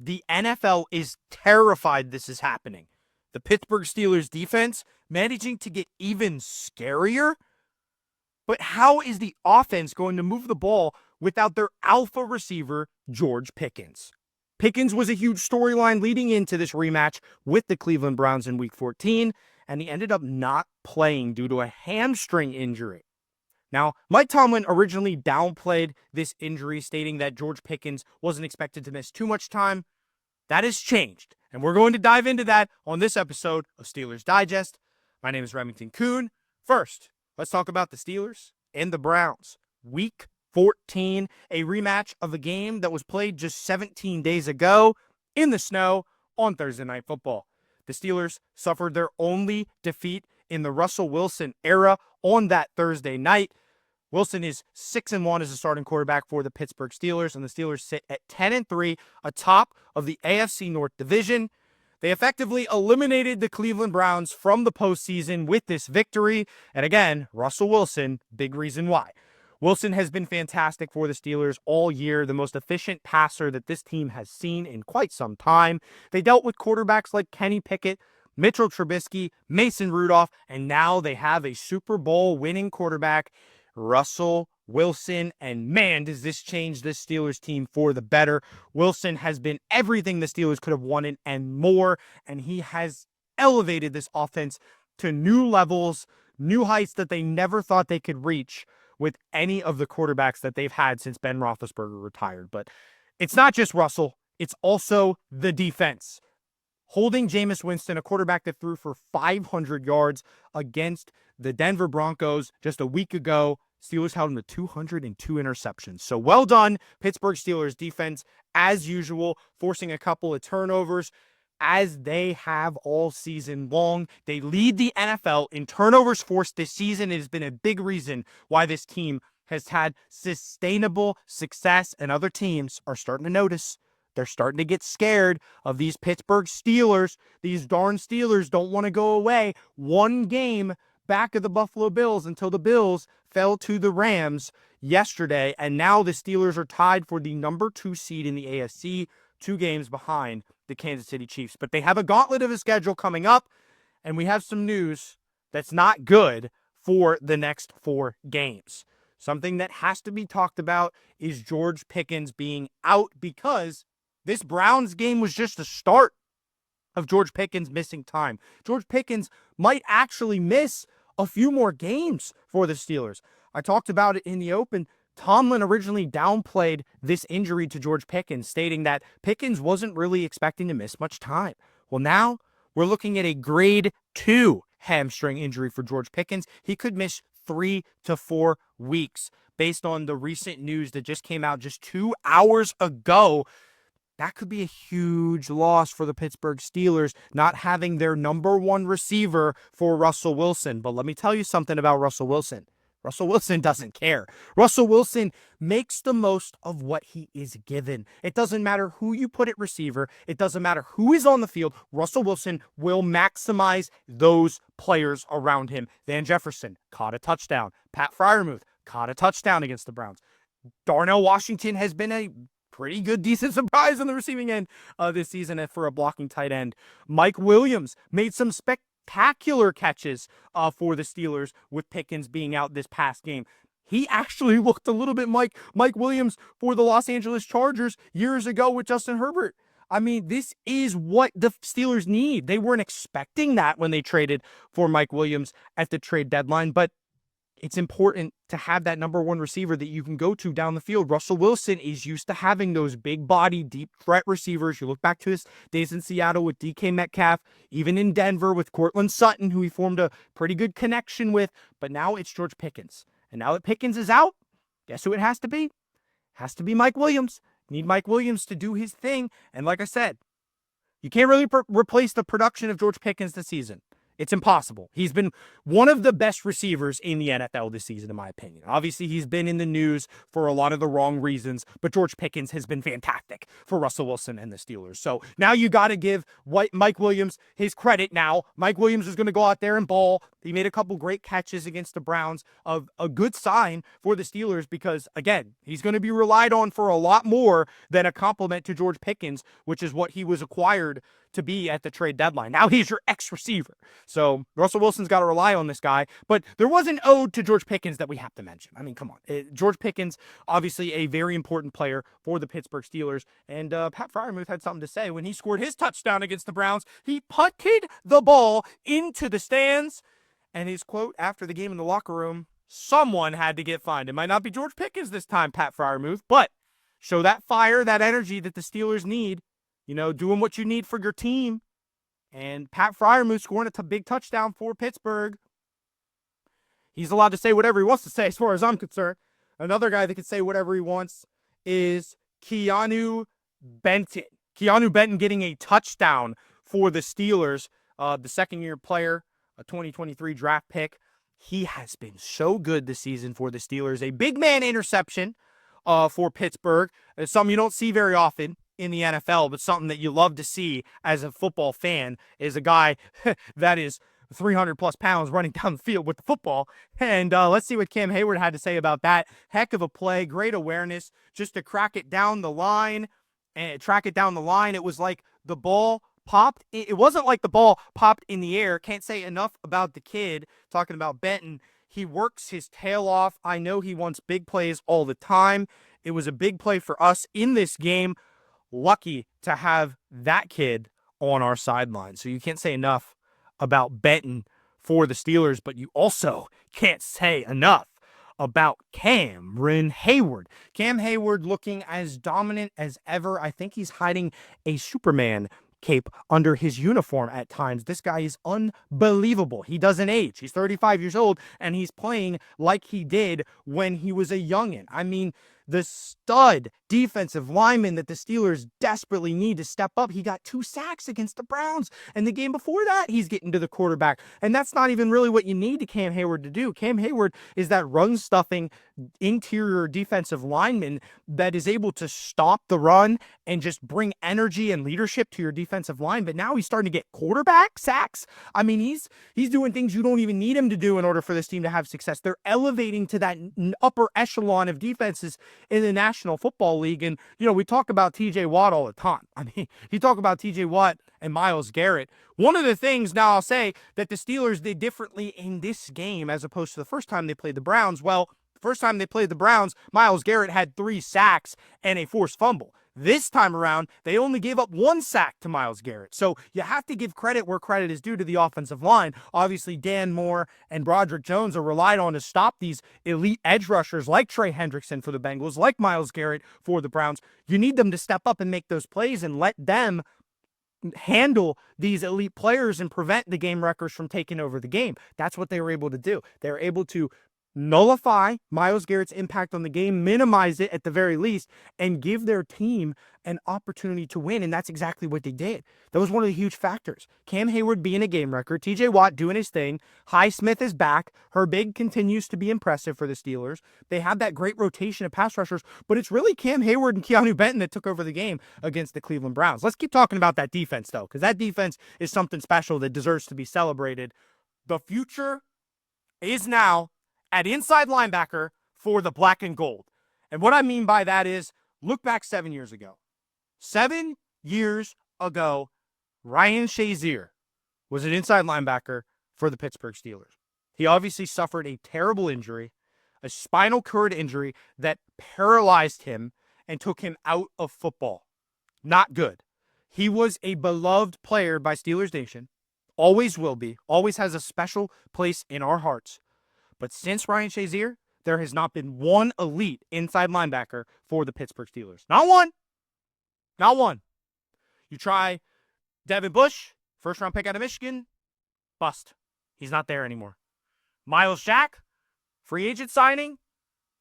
The NFL is terrified this is happening. The Pittsburgh Steelers defense managing to get even scarier. But how is the offense going to move the ball without their alpha receiver, George Pickens? Pickens was a huge storyline leading into this rematch with the Cleveland Browns in Week 14, and he ended up not playing due to a hamstring injury. Now, Mike Tomlin originally downplayed this injury, stating that George Pickens wasn't expected to miss too much time. That has changed, and we're going to dive into that on this episode of Steelers Digest. My name is Remington Kuhn. First, let's talk about the Steelers and the Browns. Week 14, a rematch of a game that was played just 17 days ago in the snow on Thursday Night Football. The Steelers suffered their only defeat in the Russell Wilson era on that Thursday night. Wilson is 6-1 as a starting quarterback for the Pittsburgh Steelers, and the Steelers sit at 10-3 atop of the AFC North Division. They effectively eliminated the Cleveland Browns from the postseason with this victory. And again, Russell Wilson, big reason why. Wilson has been fantastic for the Steelers all year, the most efficient passer that this team has seen in quite some time. They dealt with quarterbacks like Kenny Pickett, Mitchell Trubisky, Mason Rudolph, and now they have a Super Bowl winning quarterback, Russell Wilson, and man, does this change this Steelers team for the better. Wilson has been everything the Steelers could have wanted and more, and he has elevated this offense to new levels, new heights that they never thought they could reach with any of the quarterbacks that they've had since Ben Roethlisberger retired. But it's not just Russell, it's also the defense. Holding Jameis Winston, a quarterback that threw for 500 yards against the Denver Broncos just a week ago. Steelers held him to 202 interceptions. So well done, Pittsburgh Steelers defense, as usual, forcing a couple of turnovers as they have all season long. They lead the NFL in turnovers forced this season. It has been a big reason why this team has had sustainable success, and other teams are starting to notice. They're starting to get scared of these Pittsburgh Steelers. These darn Steelers don't want to go away one game back of the Buffalo Bills until the Bills fell to the Rams yesterday. And now the Steelers are tied for the number 2 seed in the AFC, 2 games behind the Kansas City Chiefs. But they have a gauntlet of a schedule coming up, and we have some news that's not good for the next 4 games. Something that has to be talked about is George Pickens being out, because this Browns game was just the start of George Pickens missing time. George Pickens might actually miss a few more games for the Steelers. I talked about it in the open. Tomlin originally downplayed this injury to George Pickens, stating that Pickens wasn't really expecting to miss much time. Well, now we're looking at a grade 2 hamstring injury for George Pickens. He could miss 3 to 4 weeks based on the recent news that just came out just 2 hours ago. That could be a huge loss for the Pittsburgh Steelers, not having their number 1 receiver for Russell Wilson. But let me tell you something about Russell Wilson. Russell Wilson doesn't care. Russell Wilson makes the most of what he is given. It doesn't matter who you put at receiver. It doesn't matter who is on the field. Russell Wilson will maximize those players around him. Van Jefferson caught a touchdown. Pat Freiermuth caught a touchdown against the Browns. Darnell Washington has been a pretty good, decent surprise on the receiving end this season for a blocking tight end. Mike Williams made some spectacular catches for the Steelers with Pickens being out this past game. He actually looked a little bit like Mike Williams for the Los Angeles Chargers years ago with Justin Herbert. I mean, this is what the Steelers need. They weren't expecting that when they traded for Mike Williams at the trade deadline, but it's important to have that number 1 receiver that you can go to down the field. Russell Wilson is used to having those big body, deep threat receivers. You look back to his days in Seattle with DK Metcalf, even in Denver with Cortland Sutton, who he formed a pretty good connection with. But now it's George Pickens. And now that Pickens is out, guess who it has to be? It has to be Mike Williams. You need Mike Williams to do his thing. And like I said, you can't really replace the production of George Pickens this season. It's impossible. He's been one of the best receivers in the NFL this season, in my opinion. Obviously, he's been in the news for a lot of the wrong reasons, but George Pickens has been fantastic for Russell Wilson and the Steelers. So now you got to give Mike Williams his credit now. Mike Williams is going to go out there and ball. He made a couple great catches against the Browns, of a good sign for the Steelers because, again, he's going to be relied on for a lot more than a compliment to George Pickens, which is what he was acquired to be at the trade deadline. Now he's your ex-receiver. So Russell Wilson's got to rely on this guy. But there was an ode to George Pickens that we have to mention. I mean, come on. George Pickens, obviously a very important player for the Pittsburgh Steelers. And Pat Freiermuth had something to say when he scored his touchdown against the Browns. He putted the ball into the stands. And his quote after the game in the locker room, someone had to get fined. It might not be George Pickens this time, Pat Freiermuth, but show that fire, that energy that the Steelers need. You know, doing what you need for your team. And Pat Freiermuth scoring a big touchdown for Pittsburgh. He's allowed to say whatever he wants to say as far as I'm concerned. Another guy that can say whatever he wants is Keanu Benton. Keanu Benton getting a touchdown for the Steelers. The second-year player, a 2023 draft pick. He has been so good this season for the Steelers. A big man interception for Pittsburgh. It's something you don't see very often in the NFL, but something that you love to see as a football fan is a guy that is 300 plus pounds running down the field with the football. And let's see what Cam Hayward had to say about that. Heck of a play, great awareness, just to crack it down the line and track it down the line. It was like the ball popped. It wasn't like the ball popped in the air. Can't say enough about the kid. Talking about Benton, he works his tail off. I know he wants big plays all the time. It was a big play for us in this game. Lucky to have that kid on our sideline. So you can't say enough about Benton for the Steelers, but you also can't say enough about Cameron Hayward. Cam Hayward looking as dominant as ever. I think he's hiding a Superman cape under his uniform at times. This guy is unbelievable. He doesn't age. He's 35 years old, and he's playing like he did when he was a youngin'. I mean, the stud defensive lineman that the Steelers desperately need to step up. He got 2 sacks against the Browns. And the game before that, he's getting to the quarterback. And that's not even really what you need to Cam Hayward to do. Cam Hayward is that run-stuffing interior defensive lineman that is able to stop the run and just bring energy and leadership to your defensive line. But now he's starting to get quarterback sacks. I mean, he's doing things you don't even need him to do in order for this team to have success. They're elevating to that upper echelon of defenses in the National Football League. And, you know, we talk about TJ Watt all the time. I mean, you talk about TJ Watt and Myles Garrett. One of the things, now I'll say, that the Steelers did differently in this game as opposed to the first time they played the Browns. Well, the first time they played the Browns, Myles Garrett had 3 sacks and a forced fumble. This time around, they only gave up 1 sack to Myles Garrett. So you have to give credit where credit is due to the offensive line. Obviously, Dan Moore and Broderick Jones are relied on to stop these elite edge rushers like Trey Hendrickson for the Bengals, like Myles Garrett for the Browns. You need them to step up and make those plays and let them handle these elite players and prevent the game wreckers from taking over the game. That's what they were able to do. They were able to nullify Myles Garrett's impact on the game, minimize it at the very least, and give their team an opportunity to win, and that's exactly what they did. That was one of the huge factors. Cam Hayward being a game wrecker, TJ Watt doing his thing, Highsmith is back, Herbig continues to be impressive for the Steelers. They have that great rotation of pass rushers, but it's really Cam Hayward and Keanu Benton that took over the game against the Cleveland Browns. Let's keep talking about that defense, though, because that defense is something special that deserves to be celebrated. The future is now at inside linebacker for the black and gold. And what I mean by that is, look back 7 years ago. 7 years ago, Ryan Shazier was an inside linebacker for the Pittsburgh Steelers. He obviously suffered a terrible injury, a spinal cord injury that paralyzed him and took him out of football. Not good. He was a beloved player by Steelers Nation, always will be, always has a special place in our hearts. But since Ryan Shazier, there has not been one elite inside linebacker for the Pittsburgh Steelers. Not one. Not one. You try Devin Bush, first-round pick out of Michigan, bust. He's not there anymore. Miles Jack, free agent signing,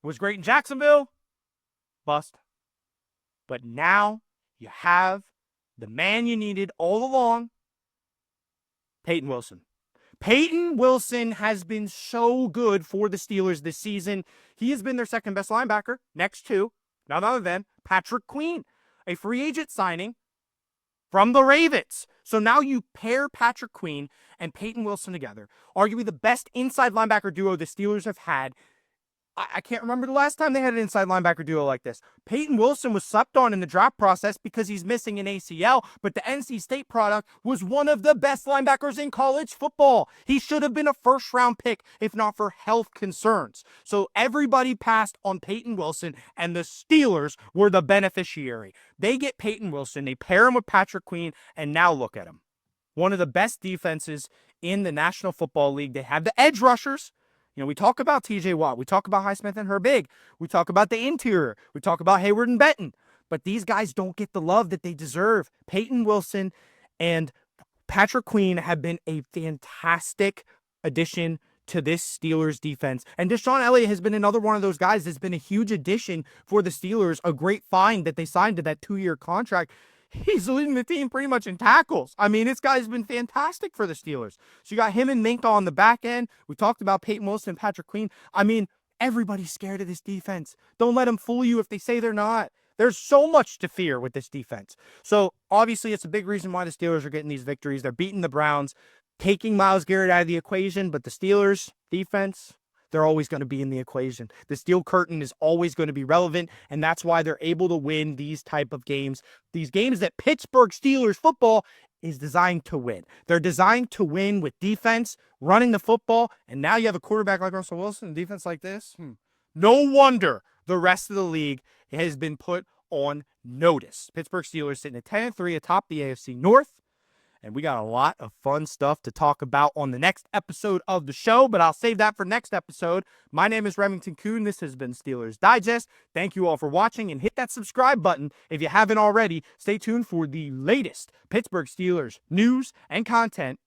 was great in Jacksonville, bust. But now you have the man you needed all along, Peyton Wilson. Peyton Wilson has been so good for the Steelers this season. He has been their second best linebacker, next to none other than Patrick Queen, a free agent signing from the Ravens. So now you pair Patrick Queen and Peyton Wilson together, arguably the best inside linebacker duo the Steelers have had. I can't remember the last time they had an inside linebacker duo like this. Peyton Wilson was slept on in the draft process because he's missing an ACL, but the NC State product was one of the best linebackers in college football. He should have been a first-round pick if not for health concerns. So everybody passed on Peyton Wilson, and the Steelers were the beneficiary. They get Peyton Wilson, they pair him with Patrick Queen, and now look at him. One of the best defenses in the National Football League. They have the edge rushers. You know, we talk about TJ Watt. We talk about Highsmith and Herbig. We talk about the interior. We talk about Hayward and Benton. But these guys don't get the love that they deserve. Peyton Wilson and Patrick Queen have been a fantastic addition to this Steelers defense. And Deshaun Elliott has been another one of those guys that's been a huge addition for the Steelers. A great find that they signed to that 2-year contract. He's leading the team pretty much in tackles. I mean, this guy's been fantastic for the Steelers. So you got him and Minka on the back end. We talked about Peyton Wilson and Patrick Queen. I mean, everybody's scared of this defense. Don't let them fool you if they say they're not. There's so much to fear with this defense. So obviously, it's a big reason why the Steelers are getting these victories. They're beating the Browns, taking Myles Garrett out of the equation, but the Steelers defense, they're always going to be in the equation. The steel curtain is always going to be relevant, and that's why they're able to win these type of games. These games that Pittsburgh Steelers football is designed to win. They're designed to win with defense, running the football, and now you have a quarterback like Russell Wilson, defense like this. No wonder the rest of the league has been put on notice. Pittsburgh Steelers sitting at 10-3 atop the AFC North. And we got a lot of fun stuff to talk about on the next episode of the show, but I'll save that for next episode. My name is Remington Kuhn. This has been Steelers Digest. Thank you all for watching, and hit that subscribe button if you haven't already. Stay tuned for the latest Pittsburgh Steelers news and content